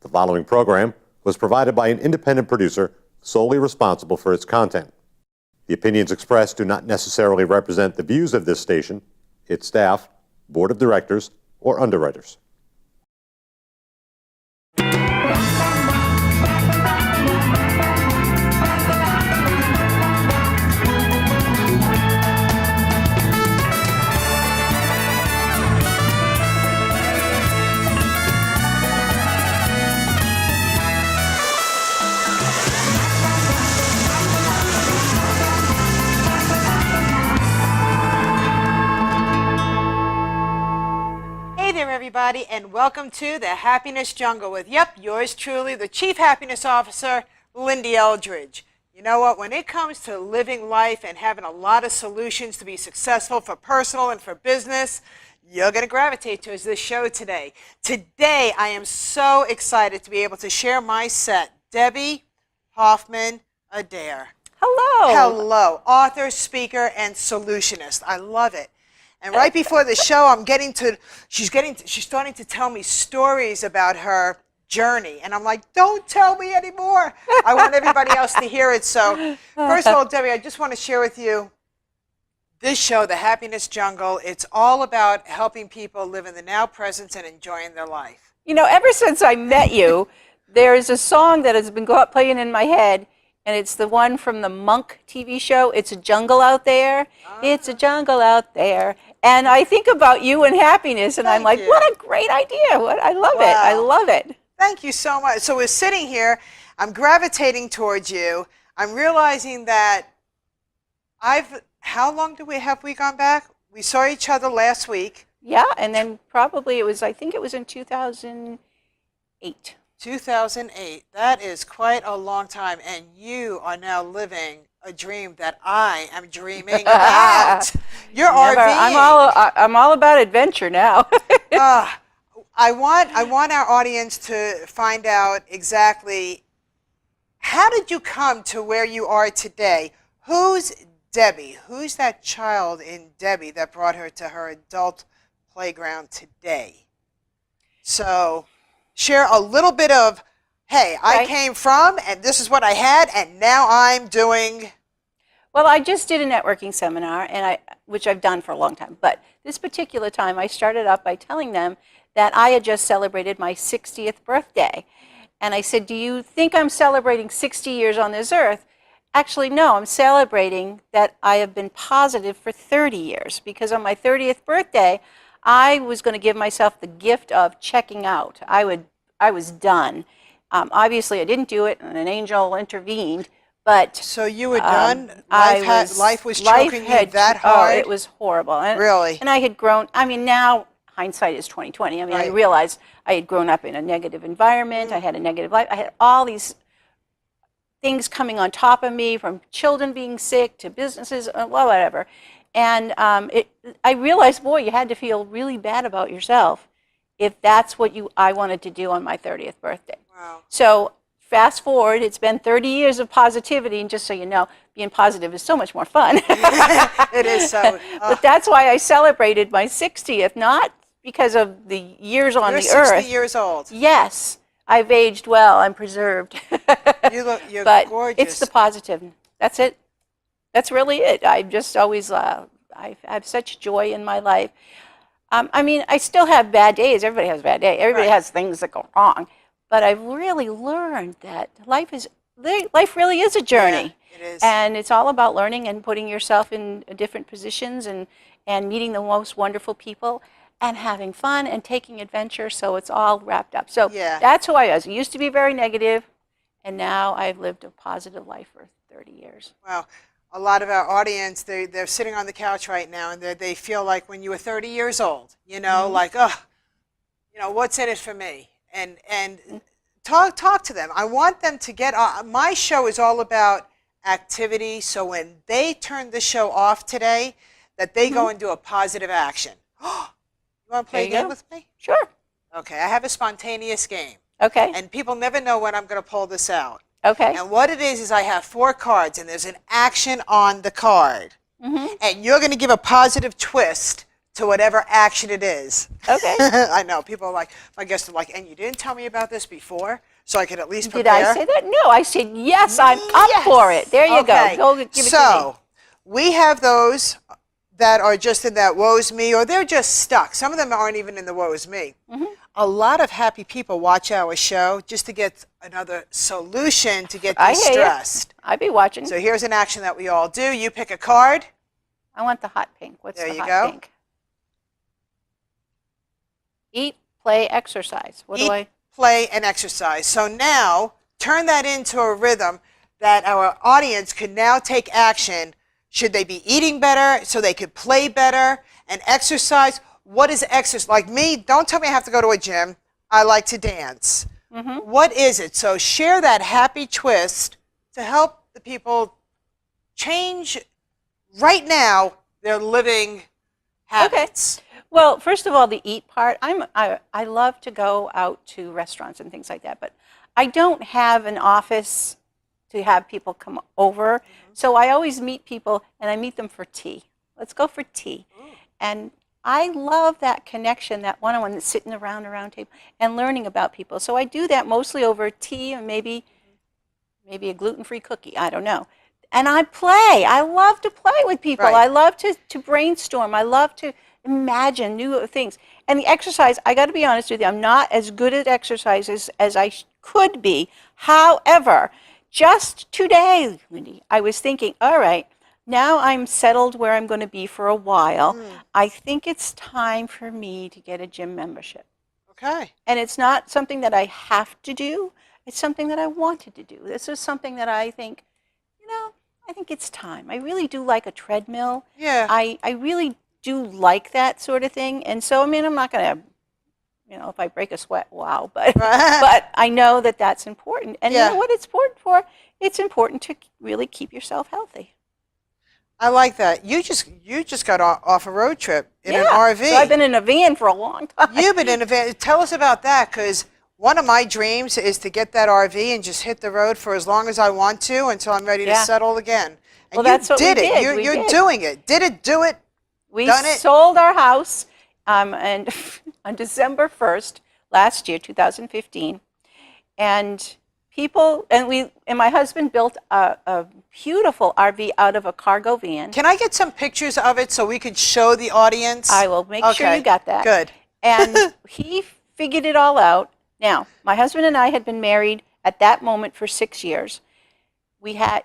The following program was provided by an independent producer solely responsible for its content. The opinions expressed do not necessarily represent the views of this station, its staff, board of directors, or underwriters. Everybody, and welcome to the Happiness Jungle with, yours truly, the Chief Happiness Officer, Lyn-Dee Eldridge. You know what? When it comes to living life and having a lot of solutions to be successful for personal and for business, you're going to gravitate towards this show today. Today, I am so excited to be able to share my set. Debby, Hoffman, Adair. Hello. Hello. Author, speaker, and solutionist. I love it. And right before the show, she's starting to tell me stories about her journey. And I'm like, don't tell me anymore. I want everybody else to hear it. So first of all, Debby, I just want to share with you this show, The Happiness Jungle. It's all about helping people live in the now, present, and enjoying their life. You know, ever since I met you, there's a song that has been playing in my head. And it's the one from the Monk TV show. It's a jungle out there. It's a jungle out there. And I think about you and happiness, and I'm like, what a great idea. I love it. I love it. Thank you so much. So we're sitting here. I'm gravitating towards you. I'm realizing that how long have we gone back? We saw each other last week. Yeah, and then probably I think it was in 2008. 2008. That is quite a long time, and you are now living a dream that I am dreaming about. You're RVing. I'm all about adventure now. I want our audience to find out exactly, how did you come to where you are today? Who's Debby? Who's that child in Debby that brought her to her adult playground today? So share a little bit of, hey, I came from, and this is what I had, and now I'm doing. Well, I just did a networking seminar, which I've done for a long time. But this particular time, I started up by telling them that I had just celebrated my 60th birthday. And I said, do you think I'm celebrating 60 years on this earth? Actually, no, I'm celebrating that I have been positive for 30 years. Because on my 30th birthday, I was going to give myself the gift of checking out. I was done. Obviously, I didn't do it, and an angel intervened. But so you were done. Life was choking you that hard. Oh, it was horrible. Really. And I had grown. I mean, now hindsight is 20/20. I mean, I realized I had grown up in a negative environment. I had a negative life. I had all these things coming on top of me, from children being sick to businesses, well, whatever. And I realized, boy, you had to feel really bad about yourself if that's what I wanted to do on my 30th birthday. Wow. So fast forward, it's been 30 years of positivity, and just so you know, being positive is so much more fun. It is so. But that's why I celebrated my 60th, not because of the years on the earth. You're 60 years old. Yes. I've aged well. I'm preserved. You're but gorgeous. It's the positive. That's it. That's really it. I just always, I have such joy in my life. I mean, I still have bad days. Everybody has a bad day. Everybody has things that go wrong. But I've really learned that life really is a journey. Yeah, it is. And it's all about learning and putting yourself in different positions and meeting the most wonderful people and having fun and taking adventure. So it's all wrapped up. So that's who I was. I used to be very negative, and now I've lived a positive life for 30 years. Wow. A lot of our audience, they're sitting on the couch right now, and they feel like when you were 30 years old, like, what's in it for me? And talk to them. I want them to get my show is all about activity, so when they turn the show off today, that they go and do a positive action. You want to play a game with me? Sure. Okay, I have a spontaneous game. Okay. And people never know when I'm going to pull this out. Okay. And what it is I have 4 cards, and there's an action on the card. And you're going to give a positive twist to whatever action it is. Okay. I know. People are like, my guests are like, and you didn't tell me about this before, so I could at least Did prepare. I say that? No, I said, yes, I'm up for it. There you Okay. go. Go give it to me. So, we have those that are just in that woe's me, or they're just stuck. Some of them aren't even in the woe's me. A lot of happy people watch our show just to get another solution to get I hear you. de-stressed. I'd be watching. So here's an action that we all do. You pick a card. I want the hot pink. What's There the you hot go. pink? Eat, play, exercise. What do Eat, I? play, and exercise. So now, turn that into a rhythm that our audience could now take action. Should they be eating better so they could play better and exercise? What is exercise? Like me, don't tell me I have to go to a gym. I like to dance. What is it? So share that happy twist to help the people change right now their living habits. Well, first of all, the eat part. I love to go out to restaurants and things like that, but I don't have an office to have people come over. So I always meet people, and I meet them for tea. Let's go for tea. And I love that connection, that one-on-one, that's sitting around a round table and learning about people. So I do that mostly over tea and maybe a gluten-free cookie. I don't know. And I play. I love to play with people. Right. I love to brainstorm. I love to imagine new things. And the exercise, I got to be honest with you, I'm not as good at exercises as I could be. However, just today, Lyn-Dee, I was thinking, all right, now I'm settled where I'm going to be for a while. I think it's time for me to get a gym membership. Okay. And it's not something that I have to do. It's something that I wanted to do. This is something that I think, I think it's time. I really do like a treadmill. Yeah. I really do like that sort of thing. And so, I mean, I'm not going to, if I break a sweat, wow. But I know that that's important. And you know what it's important for? It's important to really keep yourself healthy. I like that. You just got off a road trip in an RV. So I've been in a van for a long time. You've been in a van. Tell us about that, because one of my dreams is to get that RV and just hit the road for as long as I want to until I'm ready to settle again. And Well, that's what we did. You're doing it. Did it, do it. We done it. sold our house and on December 1st last year, 2015, and my husband built a beautiful RV out of a cargo van. Can I get some pictures of it so we could show the audience? I will make sure you got that. Good. And he figured it all out. Now, my husband and I had been married at that moment for 6 years. He had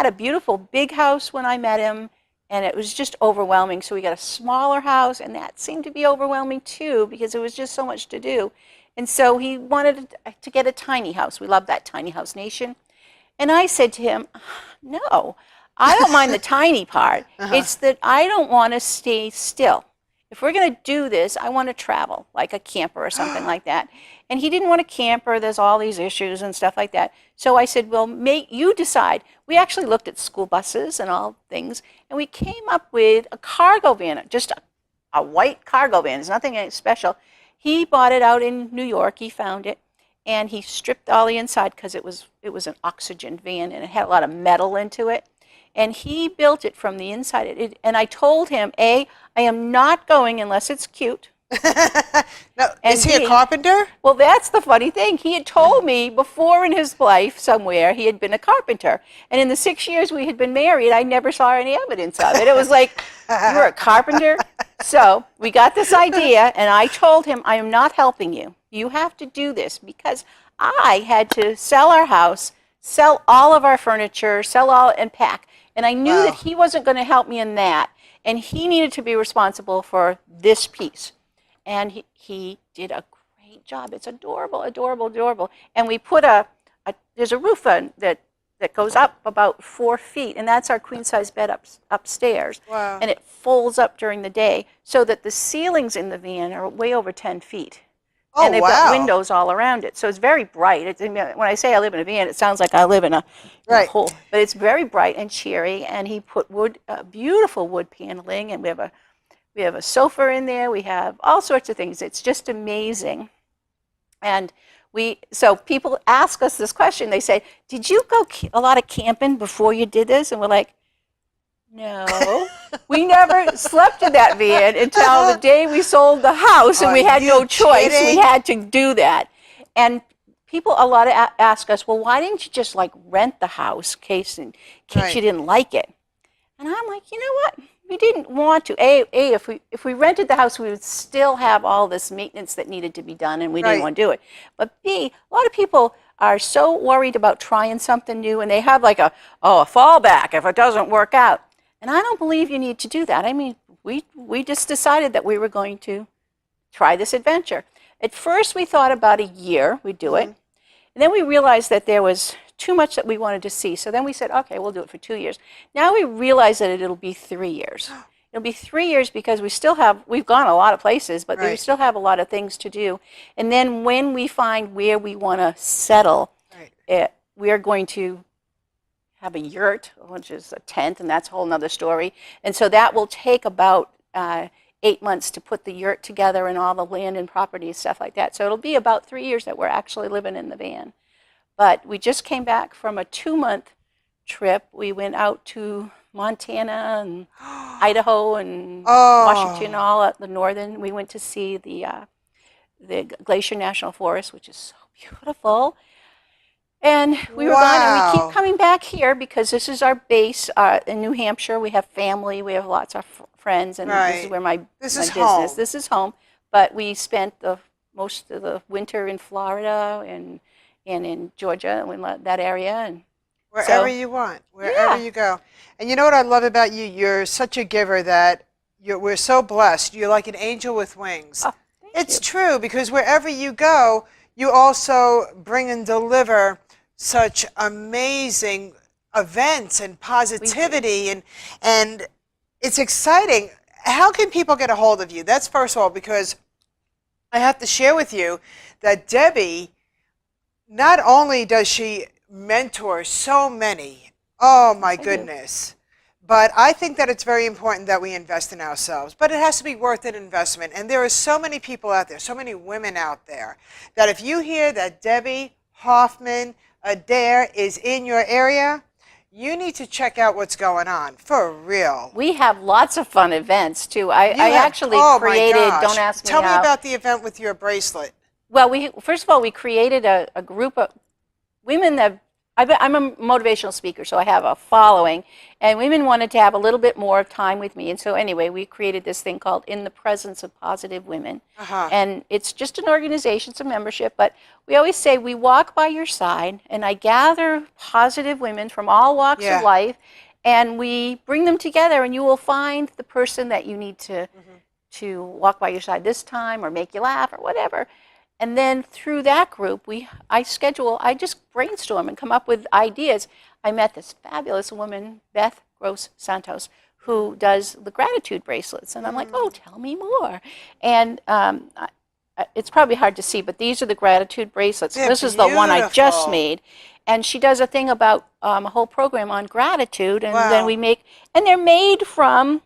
a beautiful big house when I met him, and it was just overwhelming. So we got a smaller house, and that seemed to be overwhelming too because there was just so much to do. And so he wanted to get a tiny house. We love that tiny house nation. And I said to him, no, I don't mind the tiny part. It's that I don't want to stay still. If we're going to do this, I want to travel, like a camper or something like that. And he didn't want a camper. There's all these issues and stuff like that. So I said, well, you decide. We actually looked at school buses and all things, and we came up with a cargo van, just a white cargo van. There's nothing special. He bought it out in New York. He found it, and he stripped all the inside because it was an oxygen van, and it had a lot of metal into it. And he built it from the inside. And I told him, I am not going unless it's cute. No, is he a carpenter? Well, that's the funny thing. He had told me before in his life somewhere he had been a carpenter. And in the 6 years we had been married, I never saw any evidence of it. It was like, you were a carpenter? So we got this idea, and I told him, I am not helping you. You have to do this, because I had to sell our house, sell all of our furniture, and pack. And I knew that he wasn't going to help me in that. And he needed to be responsible for this piece. And he did a great job. It's adorable, adorable, adorable. And we put there's a roof on that goes up about 4 feet, and that's our queen-size bed upstairs. Wow. And it folds up during the day so that the ceilings in the van are way over 10 feet. Oh, and they've got windows all around it. So it's very bright. When I say I live in a van, it sounds like I live in a hole. But it's very bright and cheery, and he put beautiful wood paneling, and we have a sofa in there. We have all sorts of things. It's just amazing. And so people ask us this question. They say, did you go a lot of camping before you did this? And we're like, no. We never slept in that van until the day we sold the house, and we had no choice. We had to do that. And people a lot ask us, well, why didn't you just like rent the house in case you didn't like it? And I'm like, you know what? We didn't want to. If we rented the house, we would still have all this maintenance that needed to be done, and we didn't want to do it. But B, a lot of people are so worried about trying something new, and they have like a fallback if it doesn't work out. And I don't believe you need to do that. I mean, we just decided that we were going to try this adventure. At first, we thought about a year we'd do it. And then we realized that there was too much that we wanted to see. So then we said, okay, we'll do it for 2 years. Now we realize that it'll be 3 years. It'll be 3 years because we've gone a lot of places, but we still have a lot of things to do. And then when we find where we want to settle, we are going to have a yurt, which is a tent, and that's a whole nother story. And so that will take about 8 months to put the yurt together and all the land and property and stuff like that. So it'll be about 3 years that we're actually living in the van. But we just came back from a 2-month trip. We went out to Montana and Idaho and Washington, all at the northern. We went to see the Glacier National Forest, which is so beautiful. And we were gone, and we keep coming back here because this is our base in New Hampshire. We have family, we have lots of friends, and this is where my business. Home. This is home. But we spent most of the winter in Florida and in Georgia, in that area, and wherever you want, wherever you go. And you know what I love about you? You're such a giver that we're so blessed. You're like an angel with wings. Oh, it's true, because wherever you go, you also bring and deliver such amazing events and positivity, and it's exciting. How can people get a hold of you? That's first of all, because I have to share with you that Debby, not only does she mentor so many, oh my goodness, but I think that it's very important that we invest in ourselves. But it has to be worth an investment. And there are so many people out there, so many women out there, that if you hear that Debby Hoffman Adair is in your area, you need to check out what's going on, for real. We have lots of fun events, too. I actually created, don't ask me Tell me how. about the event with your bracelet. Well, first of all, we created a group of women that, I'm a motivational speaker, so I have a following, and women wanted to have a little bit more time with me. And so anyway, we created this thing called In the Presence of Positive Women. And it's just an organization, it's a membership, but we always say we walk by your side, and I gather positive women from all walks of life, and we bring them together, and you will find the person that you need to walk by your side this time, or make you laugh, or whatever. And then through that group, I just brainstorm and come up with ideas. I met this fabulous woman, Beth Gross Santos, who does the gratitude bracelets. And I'm like, oh, tell me more. And it's probably hard to see, but these are the gratitude bracelets. This is the one I just made. And she does a thing about a whole program on gratitude. And then and they're made from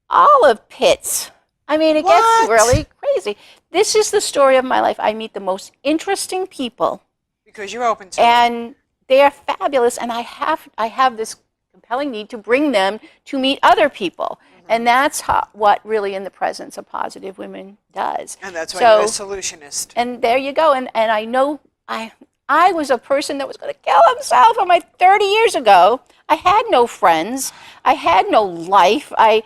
olive pits. I mean, it gets really crazy. This is the story of my life. I meet the most interesting people. Because you're open to it. And they are fabulous, and I have this compelling need to bring them to meet other people. And that's what really In the Presence of Positive Women does. And that's why you're a solutionist. And there you go. And I know I was a person that was going to kill himself about 30 years ago. I had no friends. I had no life. I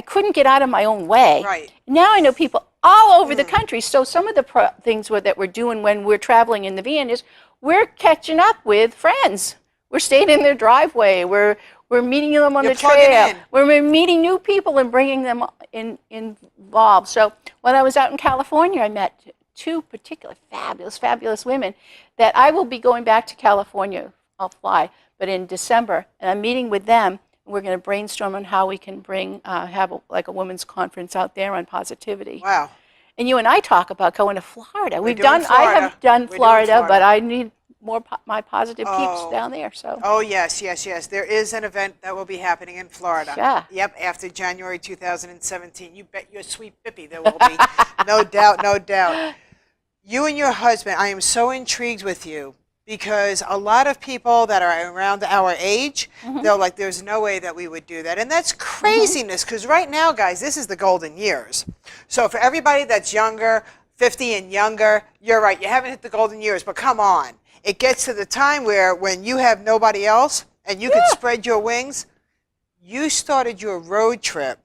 couldn't get out of my own way. Right. Now I know people all over the country. So some of the things that we're doing when we're traveling in the van is we're catching up with friends. We're staying in their driveway. We're meeting them on the trail. We're meeting new people and bringing them involved. So when I was out in California, I met two particular fabulous women that I will be going back to California. I'll fly, but in December, and I'm meeting with them. We're going to brainstorm on how we can have a women's conference out there on positivity. Wow. And you and I talk about going to Florida. I have done Florida, but I need more my positive peeps down there. So. Oh, yes. There is an event that will be happening in Florida. Yeah. Yep, after January 2017. You bet your sweet Bippy there will be. No doubt. You and your husband, I am so intrigued with you. because a lot of people that are around our age, they're like, there's no way that we would do that. And that's craziness, because right now, guys, this is the golden years. So for everybody that's younger, 50 and younger, you're right, you haven't hit the golden years, but come on. It gets to the time where when you have nobody else and you can spread your wings. You started your road trip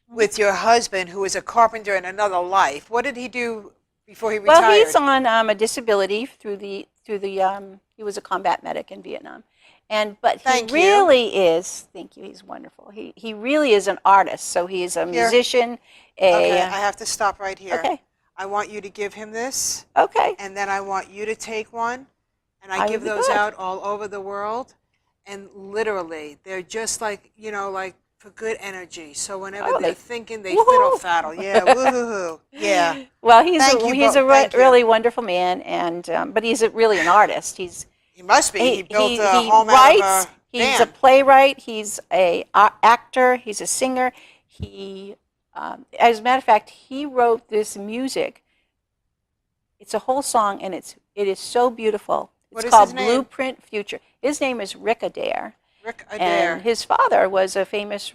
with your husband, who was a carpenter in another life. What did he do before he retired? Well, he's on a disability through the he was a combat medic in Vietnam, but he really is. Thank you. He's wonderful. He really is an artist. So he is a musician. Okay, I have to stop right here. Okay. I want you to give him this. Okay. And then I want you to take one, and I give those out all over the world. And literally, they're just like, like for good energy. So whenever they're thinking, they fiddle faddle. Yeah, woohoo. Yeah. Well, he's a really wonderful man, and but he's really an artist. He must be. He built a home out of a He's a playwright. He's a actor. He's a singer. As a matter of fact, he wrote this music. It's a whole song, and it is so beautiful. It's called Blueprint Future. His name is Rick Adair. Rick Adair. And his father was a famous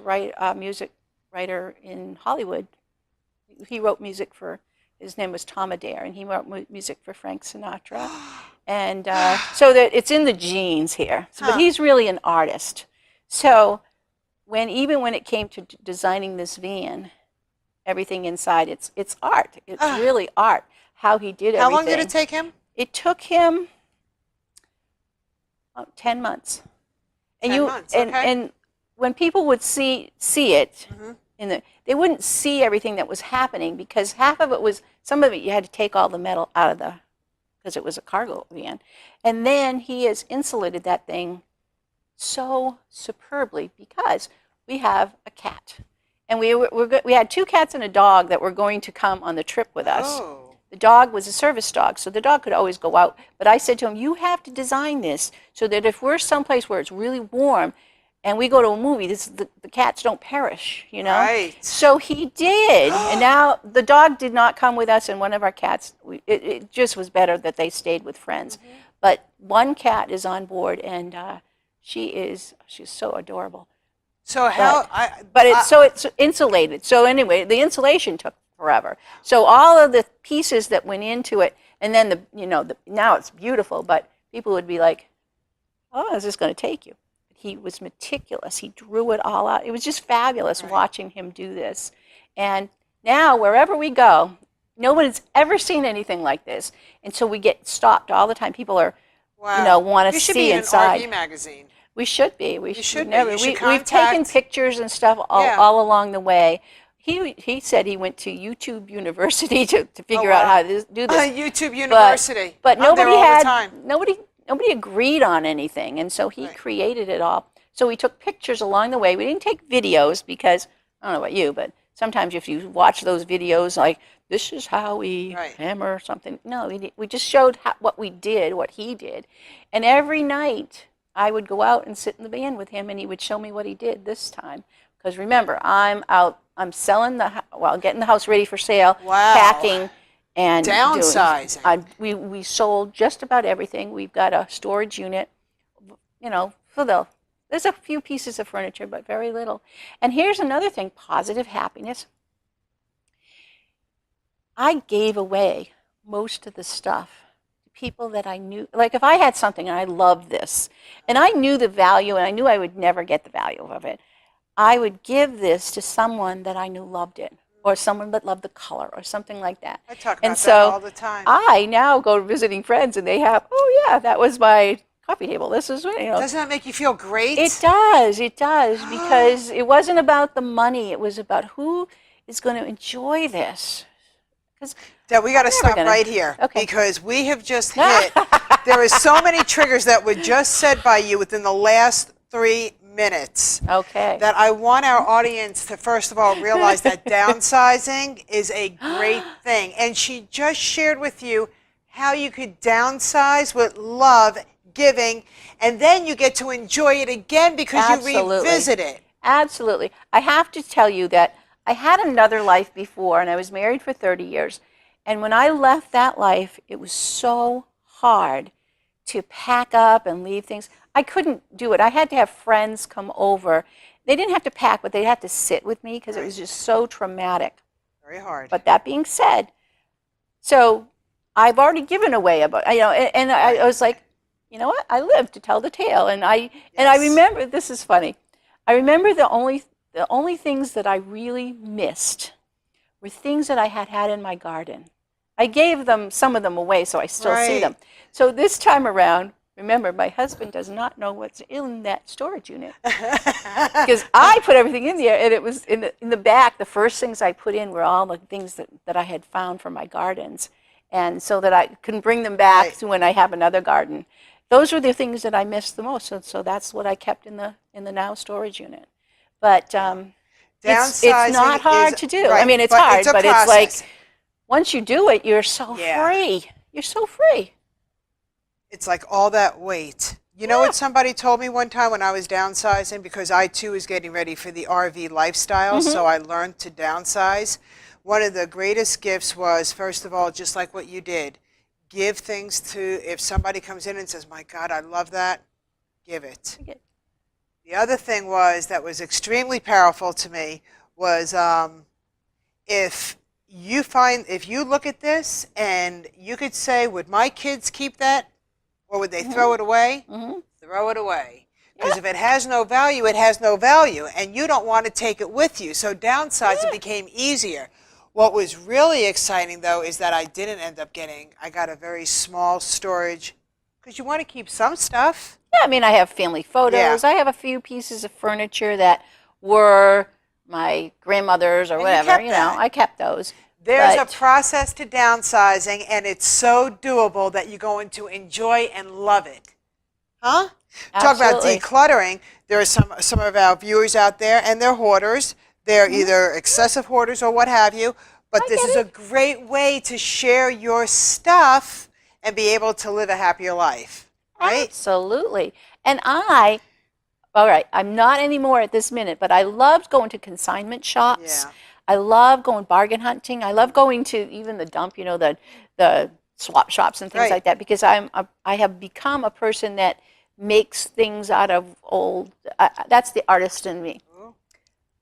music writer in Hollywood. He wrote music his name was Tom Adair, and he wrote music for Frank Sinatra. And so that it's in the genes here. So, but he's really an artist. So even when it came to designing this van, everything inside, it's art. It's really art, how he did everything. How long did it take him? It took him 10 months. And 10 months, okay. And when people would see it, they wouldn't see everything that was happening, because some of it you had to take all the metal out of because it was a cargo van. And then he has insulated that thing so superbly, because we have a cat. And we had 2 cats and a dog that were going to come on the trip with us. Oh. The dog was a service dog, so the dog could always go out. But I said to him, you have to design this so that if we're someplace where it's really warm and we go to a movie, the cats don't perish, Right. So he did. And now the dog did not come with us, and one of our cats, it just was better that they stayed with friends. But one cat is on board, and she's so adorable. So it's insulated. So anyway, the insulation took forever. So all of the pieces that went into it, and then now it's beautiful, but people would be like, "Oh, is this going to take you?" He was meticulous. He drew it all out. It was just fabulous watching him do this. And now wherever we go, nobody's ever seen anything like this, and so we get stopped all the time. People are, want to see inside. You should be in an RV magazine. We should be. We should never. We've taken pictures and stuff all along the way. He said he went to YouTube University to figure out how to do this. YouTube University. But nobody agreed on anything, and so he created it all. So we took pictures along the way. We didn't take videos, because I don't know about you, but sometimes if you watch those videos, like, this is how we hammer something. No, we just showed what we did, what he did. And every night I would go out and sit in the van with him, and he would show me what he did this time. Because remember, I'm selling getting the house ready for sale, packing, and downsizing. We sold just about everything. We've got a storage unit, there's a few pieces of furniture, but very little. And here's another thing, positive happiness. I gave away most of the stuff to people that I knew. Like, if I had something and I loved this, and I knew the value, and I knew I would never get the value of it, I would give this to someone that I knew loved it, or someone that loved the color, or something like that. I talk about that all the time. I now go visiting friends, and they have, that was my coffee table. This is, Doesn't that make you feel great? It does, because it wasn't about the money. It was about who is going to enjoy this. Dad, we got to stop right here, because we have just hit. There are so many triggers that were just said by you within the last 3 minutes. Okay. That I want our audience to, first of all, realize that downsizing is a great thing. And she just shared with you how you could downsize with love, giving, and then you get to enjoy it again because you revisit it. Absolutely. I have to tell you that I had another life before, and I was married for 30 years. And when I left that life, it was so hard to pack up and leave things. I couldn't do it. I had to have friends come over. They didn't have to pack, but they'd have to sit with me because it was just so traumatic. Very hard. But that being said, so I've already given away about, you know, and I was like, you know what? I lived to tell the tale, and I remember. This is funny. I remember the only things that I really missed were things that I had in my garden. I gave them some of them away, so I still see them. So this time around, remember, my husband does not know what's in that storage unit because I put everything in there, and it was in the back. The first things I put in were all the things that I had found from my gardens, and so that I can bring them back to when I have another garden. Those were the things that I missed the most, so that's what I kept in the now storage unit. But it's not hard to do. Right, I mean, it's but hard, it's a but process. it's like once you do it, you're so free. You're so free. It's like all that weight. You know what somebody told me one time when I was downsizing, because I too was getting ready for the RV lifestyle, so I learned to downsize. One of the greatest gifts was, first of all, just like what you did, give things to, if somebody comes in and says, my God, I love that, give it. The other thing was, that was extremely powerful to me, was if you look at this and you could say, would my kids keep that? Or would they throw it away? Throw it away. Because if it has no value, it has no value. And you don't want to take it with you. So downsizing became easier. What was really exciting, though, is that I didn't end up getting, I got a very small storage. Because you want to keep some stuff. Yeah, I mean, I have family photos. I have a few pieces of furniture that were my grandmother's or whatever. You know, I kept those. There's a process to downsizing, and it's so doable that you're going to enjoy and love it. Huh? Talk about decluttering. There are some of our viewers out there, and they're hoarders. They're either excessive hoarders or what have you. But this is a great way to share your stuff and be able to live a happier life. Right? Absolutely. And all right, I'm not anymore at this minute, but I loved going to consignment shops. Yeah. I love going bargain hunting. I love going to even the dump, you know, the swap shops and things like that, because I have become a person that makes things out of old. That's the artist in me.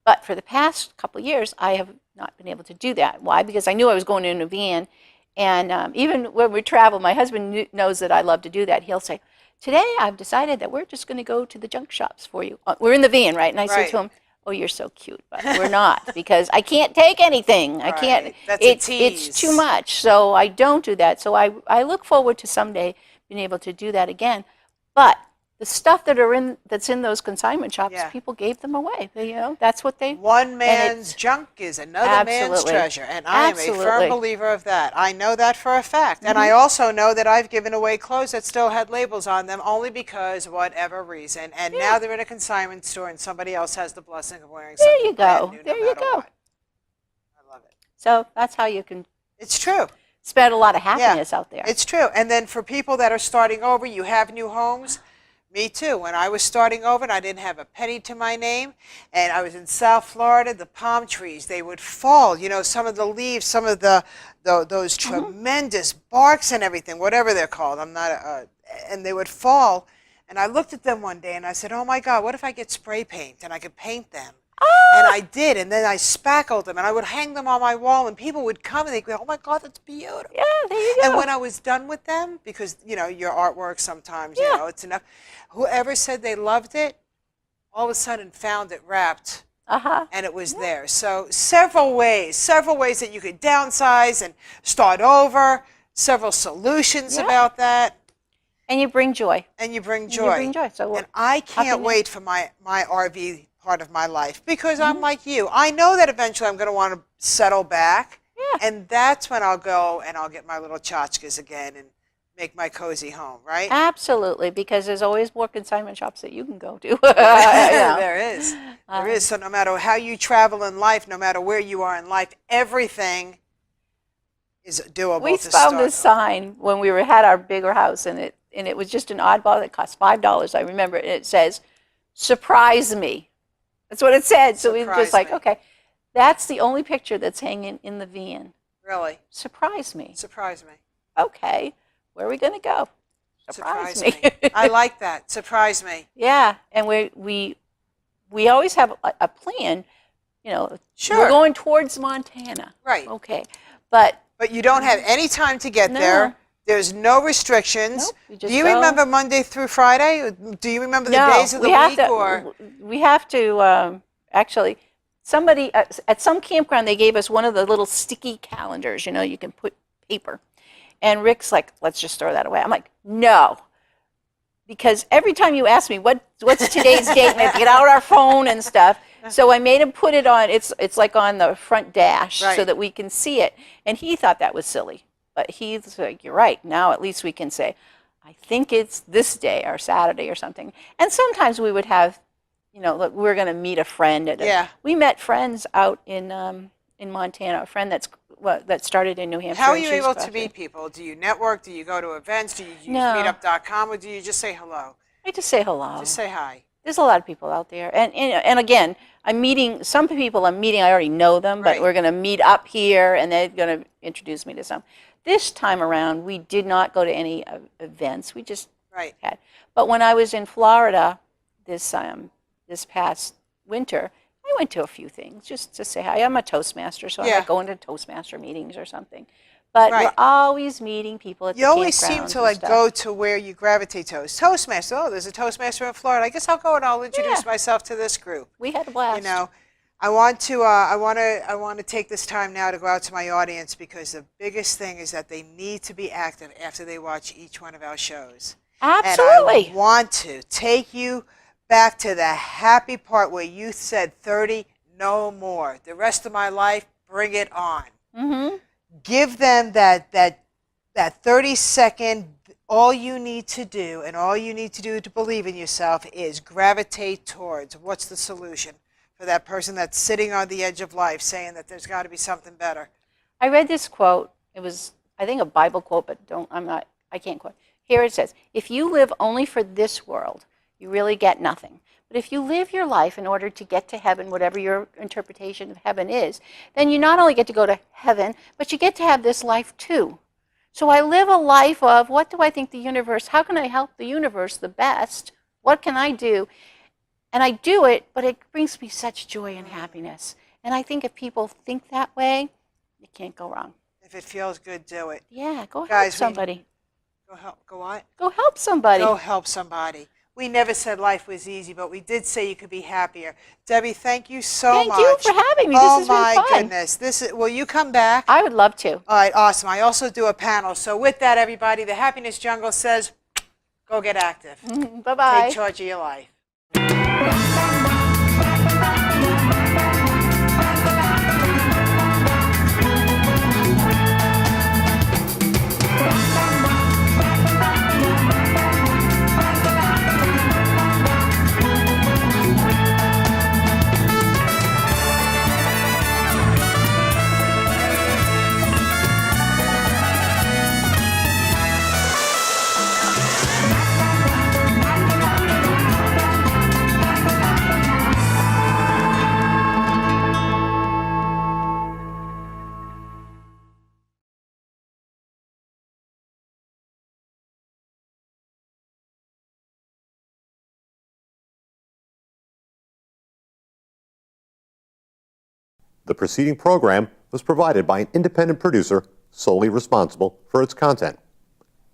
But for the past couple of years, I have not been able to do that. Why? Because I knew I was going in a van. And even when we travel, my husband knows that I love to do that. He'll say, today I've decided that we're just going to go to the junk shops for you. We're in the van, right? And I say to him, oh, you're so cute, but we're not, because I can't take anything. I can't. That's a tease. It's too much, so I don't do that. So I look forward to someday being able to do that again. But the stuff that's in those consignment shops, people gave them away. You know, that's what they. One man's junk is another man's treasure, and I am a firm believer of that. I know that for a fact, and I also know that I've given away clothes that still had labels on them, only because whatever reason. And now they're in a consignment store, and somebody else has the blessing of wearing something There you brand go. new, There no you matter go. what. I love it. So that's how you can. It's true. Spread a lot of happiness out there. It's true. And then for people that are starting over, you have new homes. Me too. When I was starting over and I didn't have a penny to my name, and I was in South Florida, the palm trees, they would fall. You know, some of the leaves, some of those tremendous barks and everything, whatever they're called. I'm not, and they would fall. And I looked at them one day and I said, oh my God, what if I get spray paint and I could paint them? And I did, and then I spackled them, and I would hang them on my wall, and people would come, and they'd go, oh, my God, that's beautiful. Yeah, there you go. And when I was done with them, because, you know, your artwork sometimes, you know, it's enough. Whoever said they loved it, all of a sudden found it wrapped, and it was there. So several ways that you could downsize and start over, several solutions about that. And you bring joy. And you bring joy. So and I can't wait for my RV part of my life, because I'm like you. I know that eventually I'm going to want to settle back, and that's when I'll go and I'll get my little tchotchkes again and make my cozy home, right? Absolutely, because there's always more consignment shops that you can go to. There is. There is. So no matter how you travel in life, no matter where you are in life, everything is doable. We found this sign when we had our bigger house, and it was just an oddball that cost $5. I remember it. It says, "Surprise me." That's what it said. So we were just like, okay, that's the only picture that's hanging in the van. Really? Surprise me. Surprise me. Okay, where are we going to go? surprise me. I like that. Surprise me. Yeah, and we always have a plan. You know, Sure. we're going towards Montana. Right. Okay, but you don't have any time to get No. there. There's no restrictions. Nope, we just Do you go. remember Monday through Friday? Do you remember the no, days of the we have week? to. Or We have to actually. Somebody at some campground, they gave us one of the little sticky calendars. You know, you can put paper. And Rick's like, let's just throw that away. I'm like, no. Because every time you ask me, what's today's date, we have to get out our phone and stuff. So I made him put it on, it's like on the front dash Right. so that we can see it. And he thought that was silly. But he's like, you're right. Now at least we can say, I think it's this day or Saturday or something. And sometimes we would have, you know, look, we're going to meet a friend. Yeah. We met friends out in Montana, a friend that started in New Hampshire. how are and you she's able to crossing. meet people? Do you network? Do you go to events? Do you use No. meetup.com? Or do you just say hello? I just say hello. Just say hi. There's a lot of people out there. And again, I'm meeting, some people I'm meeting, I already know them, but Right. we're going to meet up here and they're going to introduce me to some. This time around, we did not go to any events. We just Right. had. But when I was in Florida this past winter, I went to a few things just to say hi. I'm a Toastmaster, so I Yeah. might go into Toastmaster meetings or something. But Right. we're always meeting people at You the always seem campgrounds to and like stuff. go to where you gravitate towards. Toastmaster. Oh, there's a Toastmaster in Florida. I guess I'll go and I'll introduce Yeah. myself to this group. We had a blast. You know, I want to take this time now to go out to my audience because the biggest thing is that they need to be active after they watch each one of our shows. Absolutely. And I want to take you back to the happy part where you said 30, no more. The rest of my life, bring it on. Mm-hmm. Give them that 30-second, all you need to do and all you need to do to believe in yourself is gravitate towards what's the solution for that person that's sitting on the edge of life saying that there's got to be something better. I read this quote. It was, I think, a Bible quote, but I can't quote. Here it says, if you live only for this world, you really get nothing. But if you live your life in order to get to heaven, whatever your interpretation of heaven is, then you not only get to go to heaven, but you get to have this life too. So I live a life of, what do I think the universe, how can I help the universe the best? What can I do? And I do it, but it brings me such joy and happiness. And I think if people think that way, you can't go wrong. If it feels good, do it. Yeah, go help Guys, somebody. Go what? Go help somebody. Go help somebody. We never said life was easy, but we did say you could be happier. Debbie, thank you so much. Thank you for having me. This Oh has been my fun. goodness. Will you come back? I would love to. All right, awesome. I also do a panel. So with that, everybody, the Happiness Jungle says, go get active. Bye-bye. Take charge of your life. The preceding program was provided by an independent producer solely responsible for its content.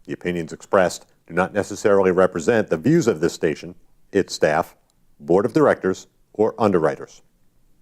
The opinions expressed do not necessarily represent the views of this station, its staff, board of directors, or underwriters.